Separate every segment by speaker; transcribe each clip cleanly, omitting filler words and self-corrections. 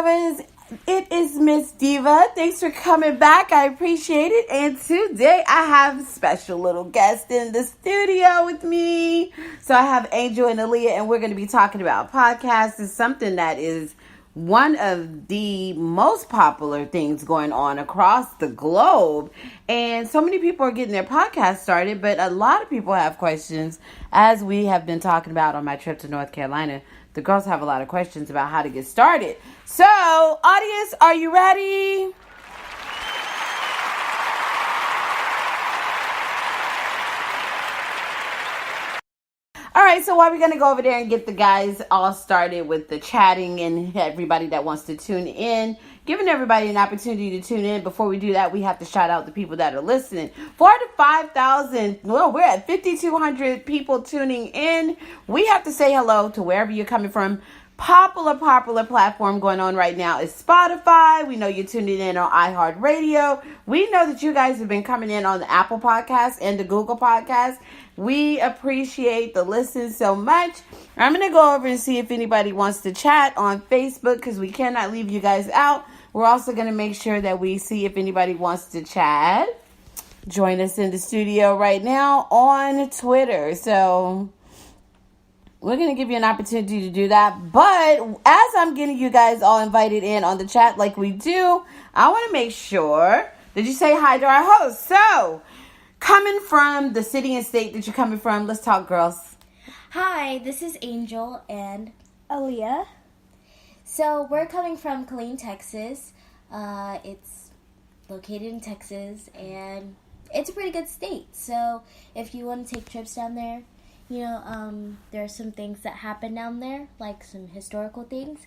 Speaker 1: lovers. It is Miss Diva. Thanks for coming back. I appreciate it. And today I have a special little guest in the studio with me. So I have Angel and Aaliyah, and we're going to be talking about podcasts. It's something that is one of the most popular things going on across the globe. And so many people are getting their podcasts started, but a lot of people have questions, as we have been talking about on my trip to North Carolina. The girls have a lot of questions about how to get started. So, audience, are you ready? All right, so while we're going to go over there and get the guys all started with the chatting and everybody that wants to tune in, giving everybody an opportunity to tune in. Before we do that, we have to shout out the people that are listening. 4 to 5,000, well, we're at 5,200 people tuning in. We have to say hello to wherever you're coming from. Popular platform going on right now is Spotify. We know you're tuning in on iHeartRadio. We know that you guys have been coming in on the Apple Podcast and the Google Podcast. We appreciate the listen so much. I'm going to go over and see if anybody wants to chat on Facebook because we cannot leave you guys out. We're also going to make sure that we see if anybody wants to chat. Join us in the studio right now on Twitter. So we're going to give you an opportunity to do that. But as I'm getting you guys all invited in on the chat like we do, I want to make sure that you say hi to our host. So, coming from the city and state that you're coming from, let's talk, girls.
Speaker 2: Hi, this is Angel and
Speaker 3: Aaliyah.
Speaker 2: So, we're coming from Killeen, Texas. It's located in Texas, and it's a pretty good state. So, if you want to take trips down there, there are some things that happen down there, like some historical things.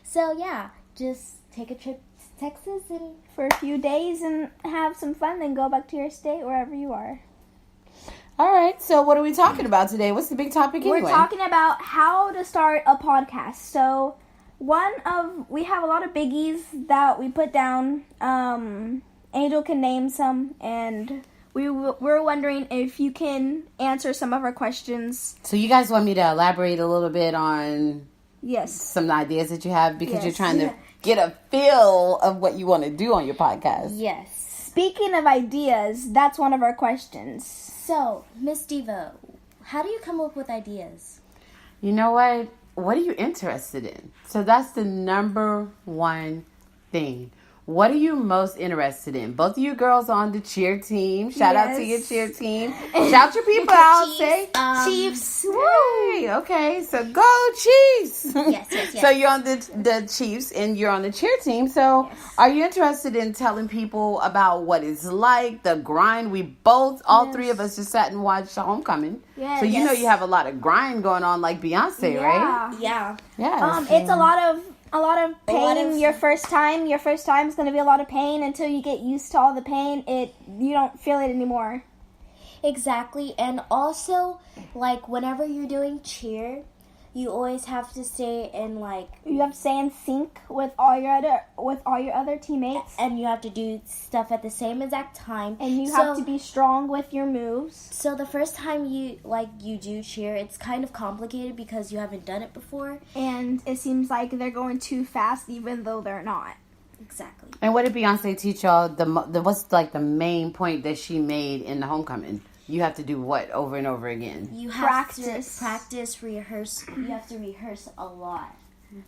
Speaker 2: So, yeah, just take a trip to Texas and
Speaker 3: For a few days and have some fun, then go back to your state, wherever you are.
Speaker 1: All right, so what are we talking about today? What's the big topic anyway?
Speaker 3: We're talking about how to start a podcast. So, we have a lot of biggies that we put down. Angel can name some, and we're wondering if you can answer some of our questions.
Speaker 1: So you guys want me to elaborate a little bit on
Speaker 3: Yes.
Speaker 1: some ideas that you have because
Speaker 3: Yes.
Speaker 1: you're trying to get a feel of what you want to do on your podcast.
Speaker 2: yes.
Speaker 3: Speaking of ideas, that's one of our questions.
Speaker 2: So, Miss Diva, how do you come up with ideas?
Speaker 1: You know what? What are you interested in? So that's the number one thing. What are you most interested in? Both of you girls on the cheer team. Shout out to your cheer team. Shout your people out. Say
Speaker 3: Chiefs.
Speaker 1: Hey, okay, so go Chiefs.
Speaker 2: Yes.
Speaker 1: So you're on the Chiefs and you're on the cheer team. So are you interested in telling people about what it's like, the grind? We all three of us just sat and watched Homecoming.
Speaker 3: Yes.
Speaker 1: So you know you have a lot of grind going on like Beyonce, right?
Speaker 2: Yeah.
Speaker 1: Yeah.
Speaker 3: It's a lot of pain.
Speaker 2: lot of-
Speaker 3: Your first time is going to be a lot of pain until you get used to all the pain. You don't feel it anymore.
Speaker 2: Exactly, and also, like, whenever you're doing cheer, you always have to stay in, like,
Speaker 3: You have to stay in sync with all your other teammates,
Speaker 2: and you have to do stuff at the same exact time.
Speaker 3: and you have to be strong with your moves.
Speaker 2: So the first time you do cheer, it's kind of complicated because you haven't done it before.
Speaker 3: And it seems like they're going too fast, even though they're not.
Speaker 2: Exactly.
Speaker 1: And what did Beyonce teach y'all? What's like the main point that she made in the Homecoming? You have to do what over and over again?
Speaker 2: You have
Speaker 3: Practice.
Speaker 2: to practice, rehearse. You have to rehearse a lot.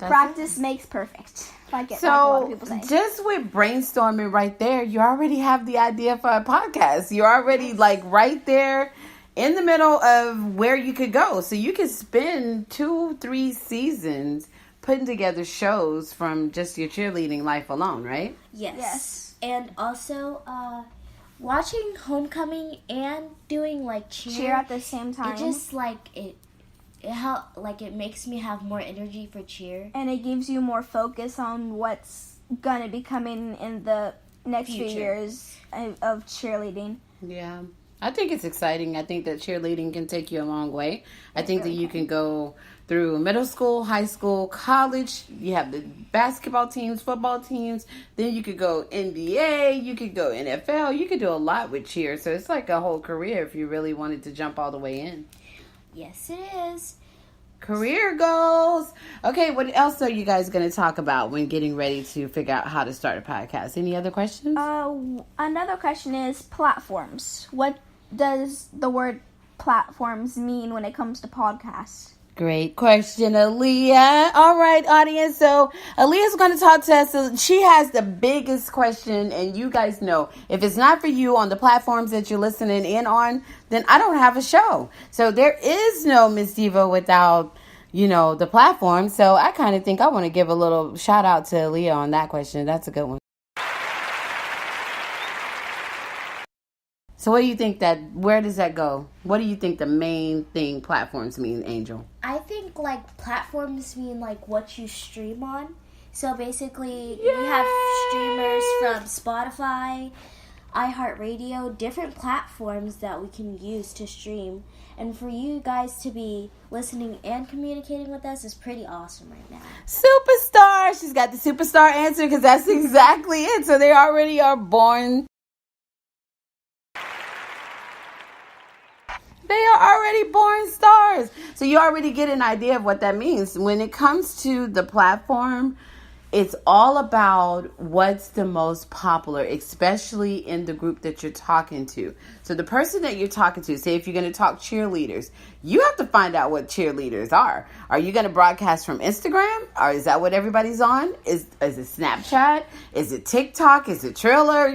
Speaker 3: Practice makes perfect. Like a lot
Speaker 1: So
Speaker 3: of people say.
Speaker 1: just with brainstorming right there, you already have the idea for a podcast. You're already like right there in the middle of where you could go. So you could spend 2-3 seasons putting together shows from just your cheerleading life alone, right?
Speaker 3: Yes.
Speaker 2: And also, watching Homecoming and doing like
Speaker 3: Cheer at the same time.
Speaker 2: It just it makes me have more energy for cheer.
Speaker 3: And it gives you more focus on what's gonna be coming in the next few
Speaker 2: Future.
Speaker 3: years of cheerleading.
Speaker 1: Yeah. I think it's exciting. I think that cheerleading can take you a long way. I think that you can go through middle school, high school, college. You have the basketball teams, football teams. Then you could go NBA. You could go NFL. You could do a lot with cheer. So it's like a whole career if you really wanted to jump all the way in.
Speaker 2: Yes, it is.
Speaker 1: Career goals. Okay, what else are you guys going to talk about when getting ready to figure out how to start a podcast? Any other questions?
Speaker 3: Another question is platforms. What does the word platforms mean when it comes to podcasts?
Speaker 1: Great question, Aaliyah. All right, audience. So Aaliyah's going to talk to us. So she has the biggest question, and you guys know if it's not for you on the platforms that you're listening in on, then I don't have a show. So there is no Miss Diva without, the platform. So I kind of think I want to give a little shout out to Aaliyah on that question. That's a good one. So what do you think where does that go? What do you think the main thing platforms mean, Angel?
Speaker 2: I think platforms mean what you stream on. So basically, we have streamers from Spotify, iHeartRadio, different platforms that we can use to stream. And for you guys to be listening and communicating with us is pretty awesome right now.
Speaker 1: Superstar! She's got the superstar answer because that's exactly it. So they already are born. They are already born stars. So you already get an idea of what that means. When it comes to the platform, it's all about what's the most popular, especially in the group that you're talking to. So the person that you're talking to, say if you're going to talk cheerleaders, you have to find out what cheerleaders are. Are you going to broadcast from Instagram? Or is that what everybody's on? Is it Snapchat? Is it TikTok? Is it Triller?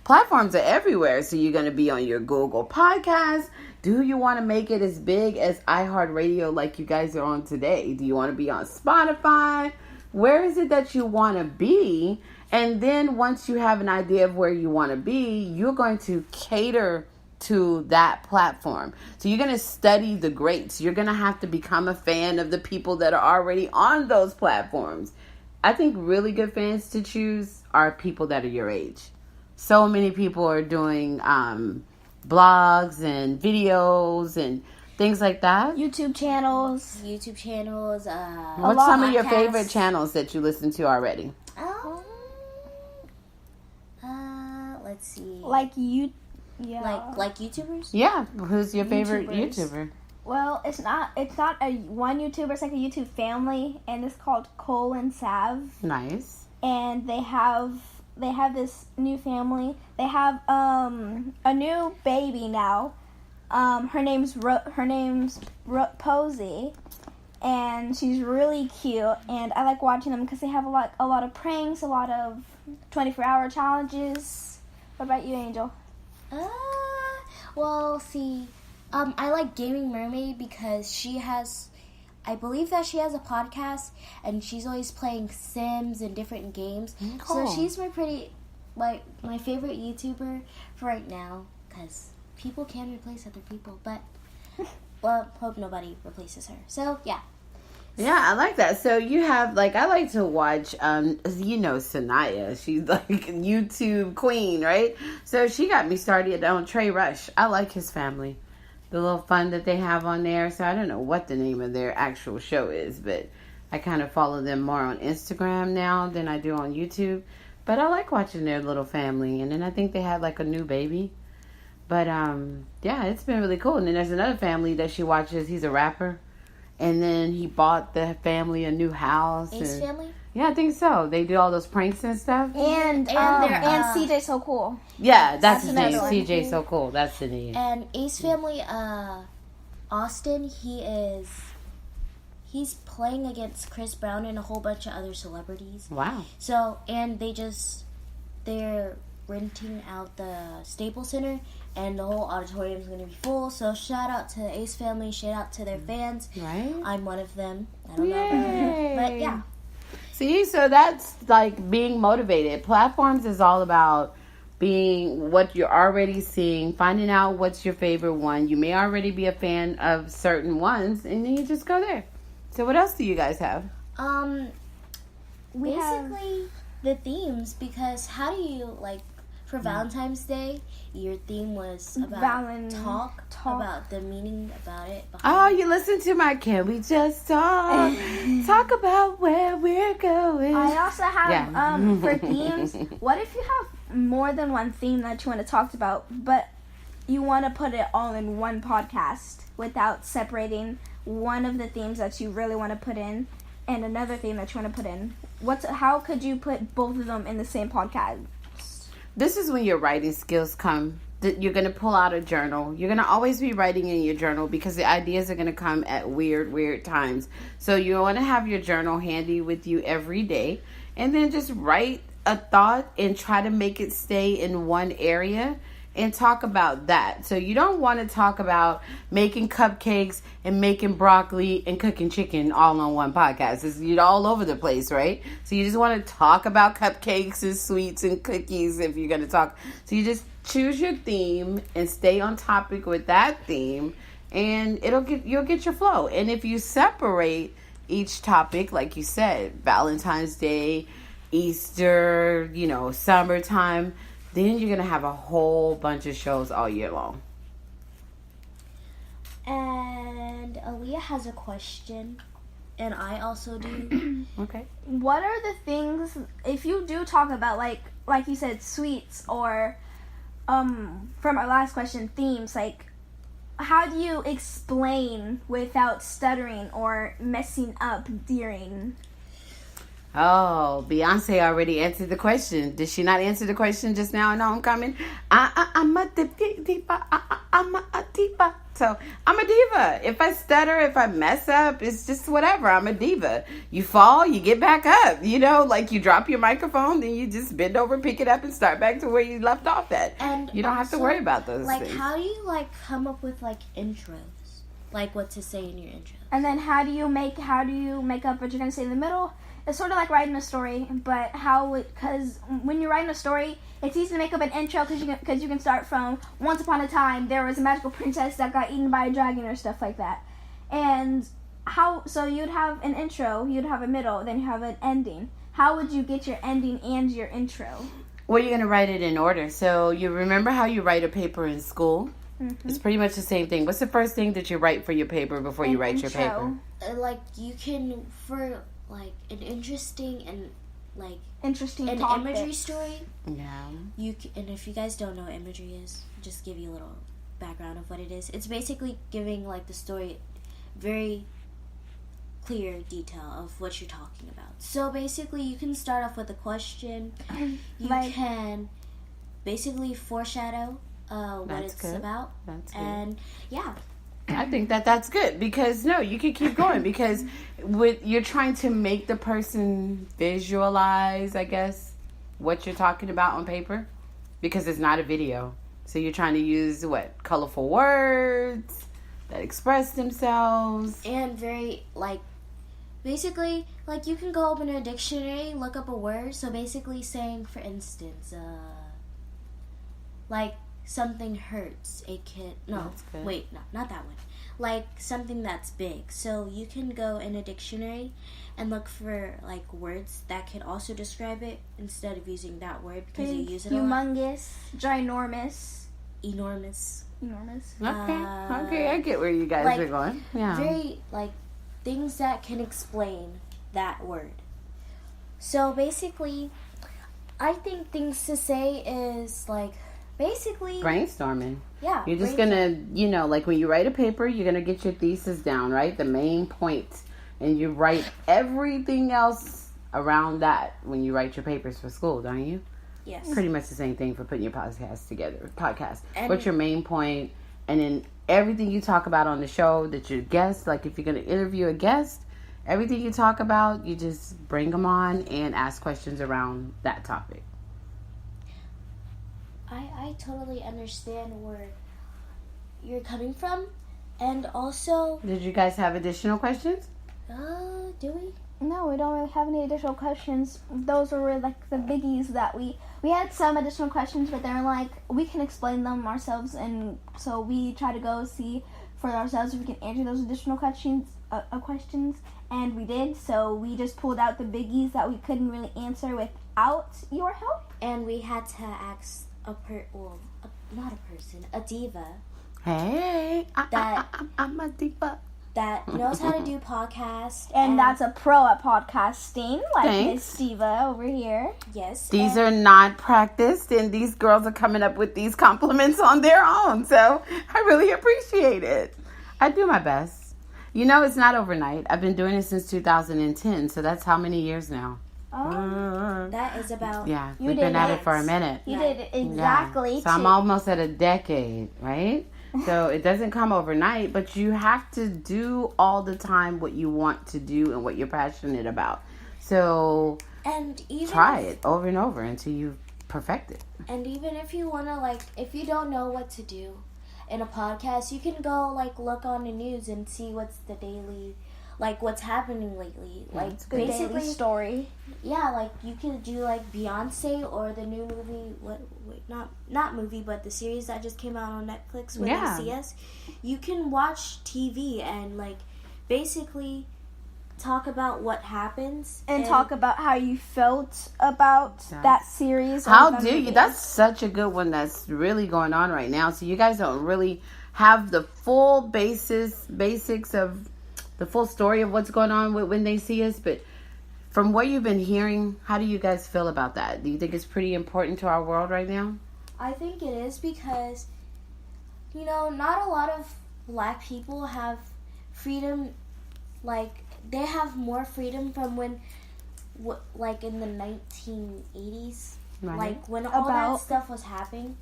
Speaker 1: Platforms are everywhere. So you're going to be on your Google Podcast. Do you want to make it as big as iHeartRadio like you guys are on today? Do you want to be on Spotify? Where is it that you want to be? And then once you have an idea of where you want to be, you're going to cater to that platform. So you're going to study the greats. You're going to have to become a fan of the people that are already on those platforms. I think really good fans to choose are people that are your age. So many people are doing blogs and videos and things like that.
Speaker 2: YouTube channels.
Speaker 1: What's some of your favorite channels that you listen to already?
Speaker 2: Let's see.
Speaker 3: Like
Speaker 2: YouTubers?
Speaker 1: Yeah. Who's your favorite YouTuber?
Speaker 3: Well, it's not a one YouTuber. It's like a YouTube family, and it's called Cole and Sav.
Speaker 1: Nice.
Speaker 3: And they have this new family. They have a new baby now. Her name's Posey, and she's really cute. And I like watching them because they have a lot of pranks, a lot of 24-hour challenges. What about you, Angel?
Speaker 2: Well, see, I like Gaming Mermaid because I believe that she has a podcast, and she's always playing Sims and different games.
Speaker 1: Cool.
Speaker 2: So she's my favorite YouTuber for right now, because people can replace other people, but hope nobody replaces her. So yeah.
Speaker 1: Yeah, I like that. So you have I like to watch Sanaya. She's like YouTube queen, right? So she got me started on Trey Rush. I like his family. The little fun that they have on there. So I don't know what the name of their actual show is, but I kind of follow them more on Instagram now than I do on YouTube. But I like watching their little family. And then I think they had a new baby. But yeah, it's been really cool. And then there's another family that she watches. He's a rapper. And then he bought the family a new house.
Speaker 2: Ace family?
Speaker 1: Yeah, I think so. They do all those pranks and stuff.
Speaker 3: And CJ So Cool.
Speaker 1: Yeah, that's his name.
Speaker 3: one.
Speaker 1: CJ So Cool. That's the name.
Speaker 2: And Ace family, Austin, he's playing against Chris Brown and a whole bunch of other celebrities.
Speaker 1: Wow.
Speaker 2: So, and they're renting out the Staples Center, and the whole auditorium is going to be full. So shout out to the Ace family, shout out to their fans.
Speaker 1: Right.
Speaker 2: I'm one of them. I don't know about her, but yeah.
Speaker 1: See, so that's being motivated. Platforms is all about being what you're already seeing, finding out what's your favorite one. You may already be a fan of certain ones, and then you just go there. So what else do you guys have?
Speaker 2: Basically the themes, because how do you for Valentine's Day, your theme was about talk about the meaning about it.
Speaker 1: Oh, you listen to my Can We Just Talk? Talk about where we're going.
Speaker 3: I also have for themes. What if you have more than one theme that you want to talk about, but you want to put it all in one podcast without separating one of the themes that you really want to put in and another theme that you want to put in. How could you put both of them in the same podcast?
Speaker 1: This is when your writing skills come. You're going to pull out a journal. You're going to always be writing in your journal because the ideas are going to come at weird times. So you want to have your journal handy with you every day, and then just write a thought and try to make it stay in one area and talk about that. So you don't want to talk about making cupcakes and making broccoli and cooking chicken all on one podcast. You're all over the place, right? So you just want to talk about cupcakes and sweets and cookies if you're going to talk. So you just choose your theme and stay on topic with that theme, and you'll get your flow. And if you separate each topic, like you said, Valentine's Day, Easter, summertime, then you're going to have a whole bunch of shows all year long.
Speaker 2: And Aaliyah has a question, and I also do.
Speaker 1: Okay.
Speaker 3: What are the things, if you do talk about, like you said, sweets, or from our last question, themes, like, how do you explain without stuttering or messing up during?
Speaker 1: Oh, Beyonce already answered the question. Did she not answer the question just now in Homecoming? I'm a diva. I'm a diva. So I'm a diva. If I stutter, if I mess up, it's just whatever. I'm a diva. You fall, you get back up. Like you drop your microphone, then you just bend over, pick it up, and start back to where you left off at. And you don't have to worry about those things.
Speaker 2: How do you come up with intros? Like what to say in your intro?
Speaker 3: And then how do you make up what you're gonna say in the middle? It's sort of like writing a story, but because when you're writing a story, it's easy to make up an intro because you can start from once upon a time there was a magical princess that got eaten by a dragon or stuff like that. And so you'd have an intro, you'd have a middle, then you have an ending. How would you get your ending and your intro?
Speaker 1: Well, you're going to write it in order. So you remember how you write a paper in school? Mm-hmm. It's pretty much the same thing. What's the first thing that you write for your paper before you write your paper?
Speaker 2: You can, for an interesting and
Speaker 3: interesting
Speaker 2: topic. Imagery story.
Speaker 1: Yeah.
Speaker 2: And if you guys don't know what imagery is, just give you a little background of what it is. It's basically giving the story very clear detail of what you're talking about. So basically, you can start off with a question. You can basically foreshadow what it's
Speaker 1: good.
Speaker 2: about.
Speaker 1: That's good.
Speaker 2: And yeah.
Speaker 1: I think that's good because you can keep going because you're trying to make the person visualize, I guess, what you're talking about on paper because it's not a video. So you're trying to use colorful words that express themselves
Speaker 2: and very basically you can go open a dictionary, look up a word. So basically saying, for instance, something hurts. Not that one. Something that's big. So you can go in a dictionary and look for words that can also describe it instead of using that word because you use it a lot.
Speaker 3: Humongous, ginormous,
Speaker 2: enormous.
Speaker 1: Okay, I get where you guys are going. Yeah.
Speaker 2: Very things that can explain that word. So basically, I think things to say is basically
Speaker 1: brainstorming.
Speaker 2: Yeah.
Speaker 1: You're just gonna, when you write a paper, you're gonna get your thesis down, right? The main point. And you write everything else around that when you write your papers for school, don't you?
Speaker 2: Yes.
Speaker 1: Pretty much the same thing for putting your podcast together. What's your main point? And then everything you talk about on the show that your guest, if you're gonna interview a guest, everything you talk about, you just bring them on and ask questions around that topic.
Speaker 2: I totally understand where you're coming from, and also...
Speaker 1: Did you guys have additional questions?
Speaker 2: Do we?
Speaker 3: No, we don't really have any additional questions. Those were the biggies that we had some additional questions, but they're we can explain them ourselves, and so we try to go see for ourselves if we can answer those additional questions, and we did. So we just pulled out the biggies that we couldn't really answer without your help,
Speaker 2: and we had to ask a diva.
Speaker 1: Hey, I'm a diva.
Speaker 2: that knows how to do podcasts.
Speaker 3: And that's a pro at podcasting, like
Speaker 1: Thanks.
Speaker 3: Miss Steva over here.
Speaker 2: Yes.
Speaker 1: These are not practiced, and these girls are coming up with these compliments on their own. So I really appreciate it. I do my best. You know, it's not overnight. I've been doing it since 2010, so that's how many years now?
Speaker 2: That is about...
Speaker 1: Yeah,
Speaker 3: You
Speaker 1: we've
Speaker 3: did
Speaker 1: been at
Speaker 3: it.
Speaker 1: it for a minute.
Speaker 3: You did exactly.
Speaker 1: So I'm almost at a decade, right? So it doesn't come overnight, but you have to do all the time what you want to do and what you're passionate about. So
Speaker 2: And even
Speaker 1: try it over and over until you perfect it.
Speaker 2: And even if you want to, like, if you don't know what to do in a podcast, you can go, like, look on the news and see what's the daily, like, what's happening lately. Like,
Speaker 3: the daily
Speaker 2: basically,
Speaker 3: story.
Speaker 2: yeah, like, you could do, like, Beyonce or the new movie, not movie, but the series that just came out on Netflix, When
Speaker 1: Yeah.
Speaker 2: They See Us. You can watch TV and, like, basically talk about what happens.
Speaker 3: And talk about how you felt about that series. or
Speaker 1: How
Speaker 3: that
Speaker 1: do you?
Speaker 3: movie.
Speaker 1: That's such a good one that's really going on right now. So you guys don't really have the full basics of the full story of what's going on with When They See Us, but from what you've been hearing, how do you guys feel about that? Do you think it's pretty important to our world right now?
Speaker 2: I think it is because, you know, not a lot of black people have freedom, like, they have more freedom from when, like, in the 1980s,
Speaker 1: Right.
Speaker 2: like, when all that
Speaker 3: About-
Speaker 2: stuff was happening,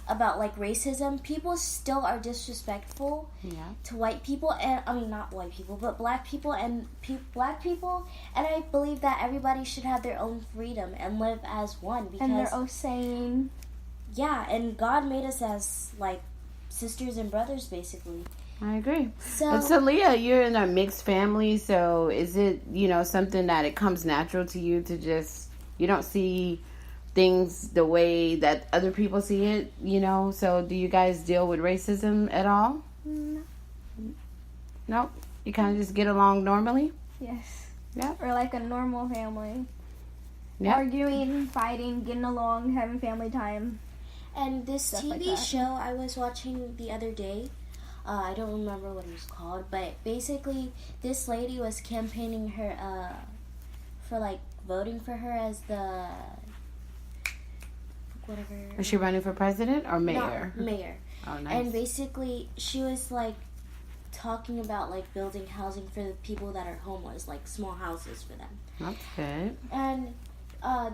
Speaker 2: about, like, racism, people still are disrespectful
Speaker 1: Yeah.
Speaker 2: to white people, and, I mean, not white people, but black people and black people, and I believe that everybody should have their own freedom and live as one, because...
Speaker 3: And they're all saying...
Speaker 2: Yeah, and God made us as, like, sisters and brothers, basically.
Speaker 1: I agree.
Speaker 2: So,
Speaker 1: And so, Leah, you're in a mixed family, so is it, something that it comes natural to you to just, you don't see things the way that other people see it, So do you guys deal with racism at all?
Speaker 3: No.
Speaker 1: Nope. You kind of just get along normally?
Speaker 3: Yes.
Speaker 1: Yeah.
Speaker 3: Or like a normal family.
Speaker 1: Yeah.
Speaker 3: Arguing, fighting, getting along, having family time.
Speaker 2: and this
Speaker 3: Stuff
Speaker 2: TV
Speaker 3: like that.
Speaker 2: show I was watching the other day, I don't remember what it was called, but basically this lady was campaigning her, for, like, voting for her as the, whatever.
Speaker 1: Is she running for president or mayor?
Speaker 2: No, mayor.
Speaker 1: Oh, nice.
Speaker 2: And basically she was, like, talking about, like, building housing for the people that are homeless, like, small houses for them.
Speaker 1: That's good.
Speaker 2: And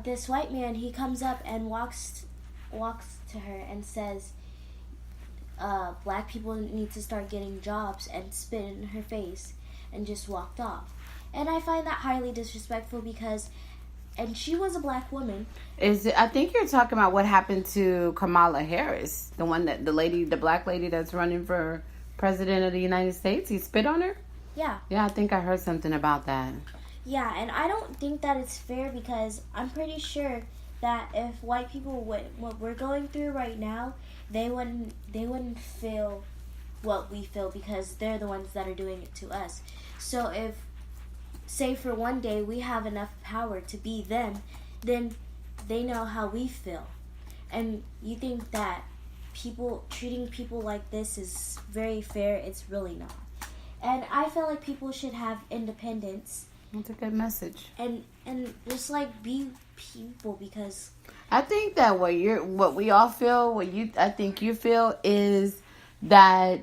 Speaker 2: this white man, he comes up and walks to her and says, black people need to start getting jobs, and spit in her face and just walked off. And I find that highly disrespectful because, and she was a black woman.
Speaker 1: I think you're talking about what happened to Kamala Harris, the black lady that's running for president of the United States. He spit on her?
Speaker 2: Yeah.
Speaker 1: Yeah, I think I heard something about that.
Speaker 2: Yeah, and I don't think that it's fair because I'm pretty sure that if white people what we're going through right now, they wouldn't feel what we feel because they're the ones that are doing it to us. So if, say for one day we have enough power to be them, then they know how we feel. And you think that treating people like this is very fair? It's really not. And I feel like people should have independence.
Speaker 1: That's a good message.
Speaker 2: And just, like, be people, because
Speaker 1: I think that what we all feel, I think you feel is that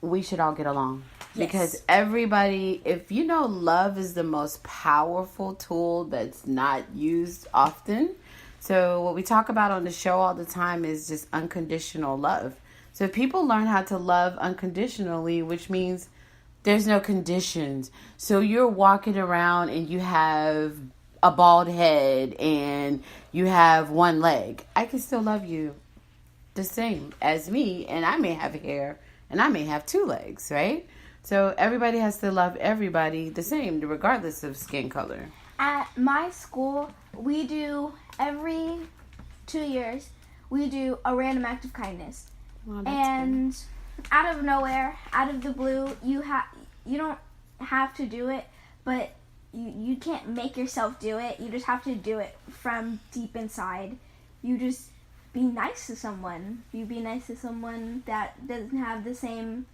Speaker 1: we should all get along.
Speaker 2: Yes.
Speaker 1: Because everybody, if love is the most powerful tool that's not used often. So what we talk about on the show all the time is just unconditional love. So if people learn how to love unconditionally, which means there's no conditions. So you're walking around and you have a bald head and you have one leg. I can still love you the same as me, and I may have hair and I may have two legs, right? So everybody has to love everybody the same, regardless of skin color.
Speaker 3: At my school, we do every 2 years, we do a random act of kindness.
Speaker 1: Well, that's
Speaker 3: And out of nowhere, out of the blue, you don't have to do it, but you can't make yourself do it. You just have to do it from deep inside. You just be nice to someone. You be nice to someone that doesn't have the same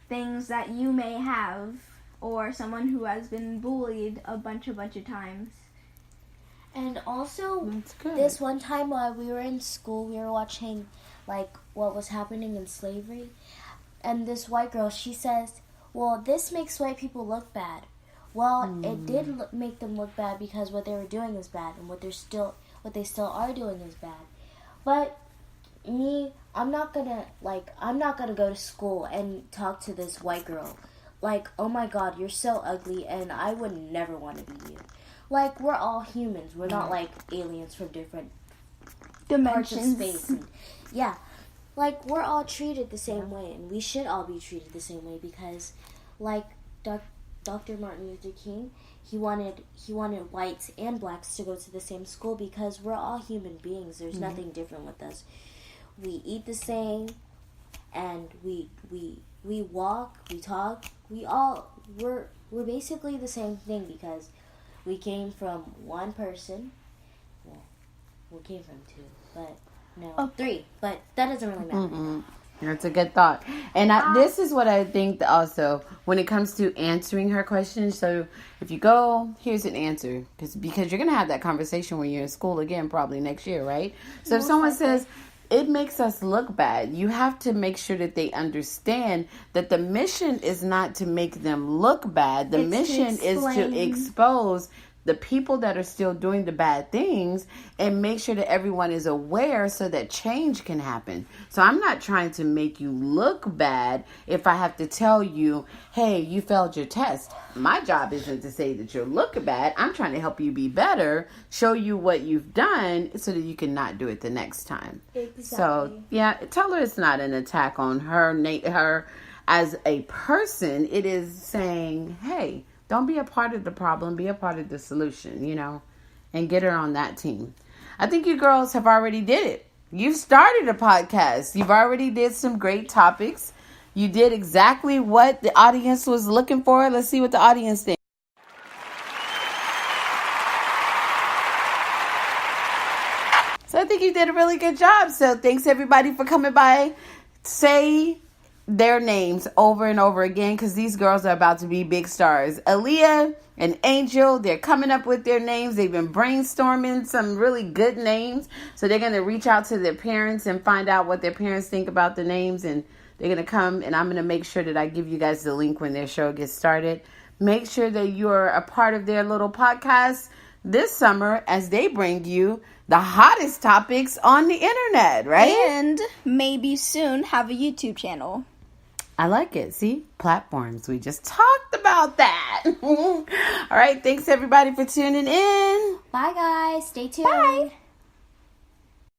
Speaker 3: things that you may have, or someone who has been bullied a bunch of times.
Speaker 2: And also,
Speaker 1: That's good.
Speaker 2: this one time while we were in school, we were watching, like, what was happening in slavery. And this white girl, she says, well, this makes white people look bad. Well, it did make them look bad because what they were doing is bad, and what they still are doing is bad. But me, I'm not gonna go to school and talk to this white girl. Like, oh my God, you're so ugly, and I would never want to be you. Like, we're all humans. We're not like aliens from different parts of
Speaker 3: Dimensions.
Speaker 2: space. And, yeah, like, we're all treated the same way, and we should all be treated the same way because, like, Dr. Martin Luther King, he wanted whites and blacks to go to the same school because we're all human beings. There's nothing different with us. We eat the same, and we walk, we talk. We're basically the same thing because we came from one person. Well, we came from two, but no, three. But that doesn't really matter.
Speaker 1: That's a good thought. And this is what I think also when it comes to answering her questions. So if you go, here's an answer. Because you're going to have that conversation when you're in school again, probably next year, right? So if someone says, it makes us look bad, you have to make sure that they understand that the mission is not to make them look bad. The mission is to expose the people that are still doing the bad things and make sure that everyone is aware so that change can happen. So I'm not trying to make you look bad if I have to tell you, hey, you failed your test. My job isn't to say that you're looking bad. I'm trying to help you be better, show you what you've done so that you can not do it the next time.
Speaker 2: Exactly.
Speaker 1: So, yeah, tell her it's not an attack on her as a person. It is saying, hey, don't be a part of the problem. Be a part of the solution, and get her on that team. I think you girls have already did it. You've started a podcast. You've already did some great topics. You did exactly what the audience was looking for. Let's see what the audience thinks. So I think you did a really good job. So thanks everybody for coming by. Say their names over and over again because these girls are about to be big stars. Aaliyah and Angel, they're coming up with their names. They've been brainstorming some really good names. So they're going to reach out to their parents and find out what their parents think about the names. And they're going to come, and I'm going to make sure that I give you guys the link when their show gets started. Make sure that you're a part of their little podcast this summer as they bring you the hottest topics on the internet, right?
Speaker 3: And maybe soon have a YouTube channel.
Speaker 1: I like it. See? Platforms. We just talked about that. All right. Thanks, everybody, for tuning in.
Speaker 2: Bye, guys. Stay tuned.
Speaker 3: Bye.